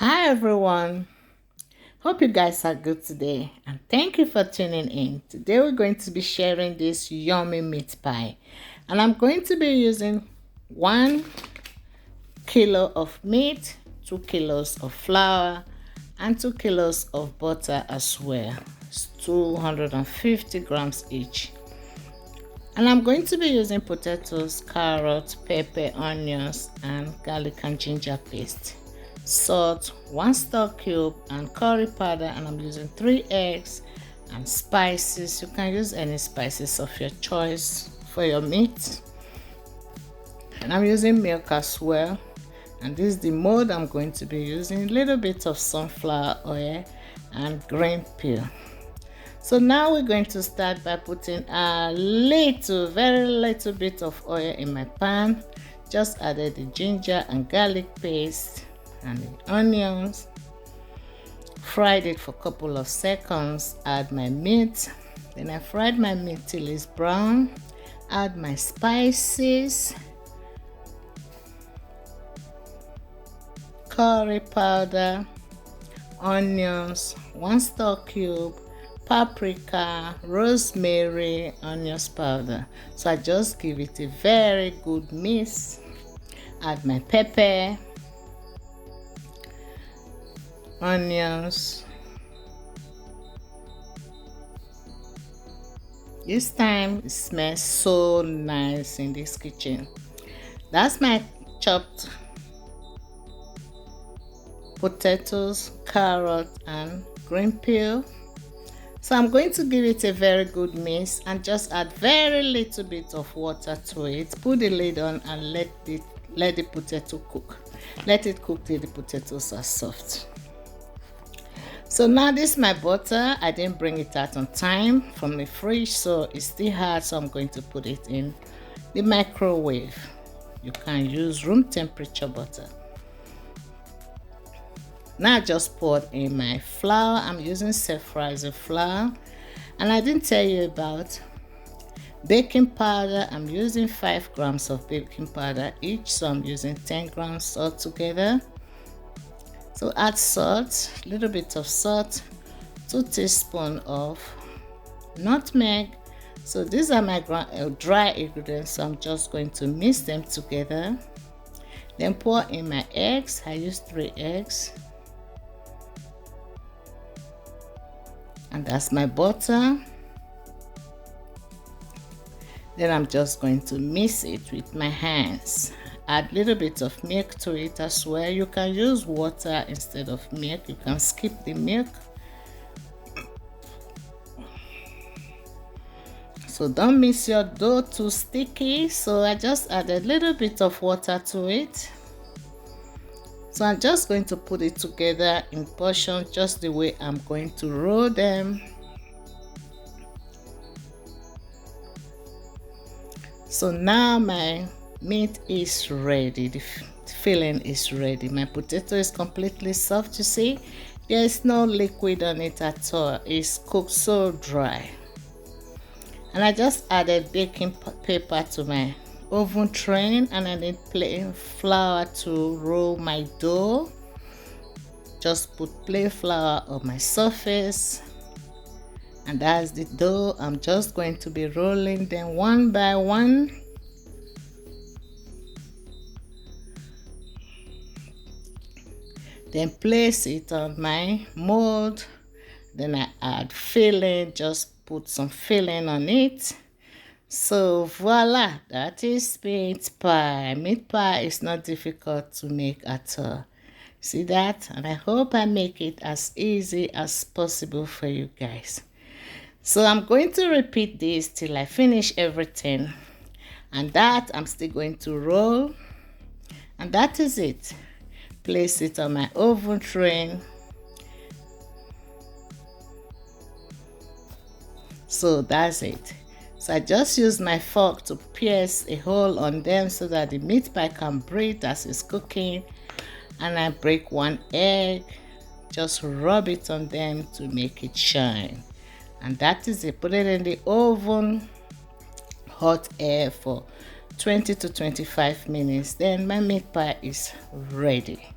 Hi everyone, hope you guys are good today and thank you for tuning in. Today we're going to be sharing this yummy meat pie and I'm going to be using 1 kilo of meat, 2 kilos of flour and 2 kilos of butter as well. It's 250 grams each. And I'm going to be using potatoes, carrots, pepper, onions and garlic and ginger paste. Salt, 1 star cube and curry powder, and I'm using 3 eggs and spices. You can use any spices of your choice for your meat. And I'm using milk as well. And this is the mold I'm going to be using. A little bit of sunflower oil and green peel. So now we're going to start by putting a very little bit of oil in my pan. Just added the ginger and garlic paste and the onions, fried it for a couple of seconds, add my meat, then I fried my meat till it's brown, add my spices, curry powder, onions, 1 star cube, paprika, rosemary, onions powder. So I just give it a very good mix, add my pepper, onions. This time it smells so nice in this kitchen. That's my chopped potatoes, carrot and green peel. So I'm going to give it a very good mix and just add very little bit of water to it. Put the lid on and let the potato cook. Let it cook till the potatoes are soft. So now this is my butter. I didn't bring it out on time from the fridge, so it's still hard, so I'm going to put it in the microwave. You can use room temperature butter. Now I just poured in my flour. I'm using self-rising flour. And I didn't tell you about baking powder. I'm using 5 grams of baking powder each, so I'm using 10 grams altogether. So add salt, a little bit of salt, 2 teaspoons of nutmeg. So these are my dry ingredients, so I'm just going to mix them together. Then pour in my eggs. I use 3 eggs. And that's my butter. Then I'm just going to mix it with my hands. Add a little bit of milk to it as well. You can use water instead of milk. You can skip the milk. So don't mix your dough too sticky. So I just added a little bit of water to it. So I'm just going to put it together in portions just the way I'm going to roll them. So now my meat is ready, the filling is ready. My potato is completely soft, you see. There is no liquid on it at all. It's cooked so dry. And I just added baking paper to my oven tray, and I need plain flour to roll my dough. Just put plain flour on my surface, and that's the dough. I'm just going to be rolling them one by one. Then place it on my mold. Then I add filling, just put some filling on it. So voila, that is meat pie. Meat pie is not difficult to make at all. See that? And I hope I make it as easy as possible for you guys. So I'm going to repeat this till I finish everything. And that I'm still going to roll. And that is it. Place it on my oven tray. So that's it. So I just use my fork to pierce a hole on them so that the meat pie can breathe as it's cooking. And I break 1 egg, just rub it on them to make it shine. And that is it. Put it in the oven, hot air for 20 to 25 minutes. Then my meat pie is ready.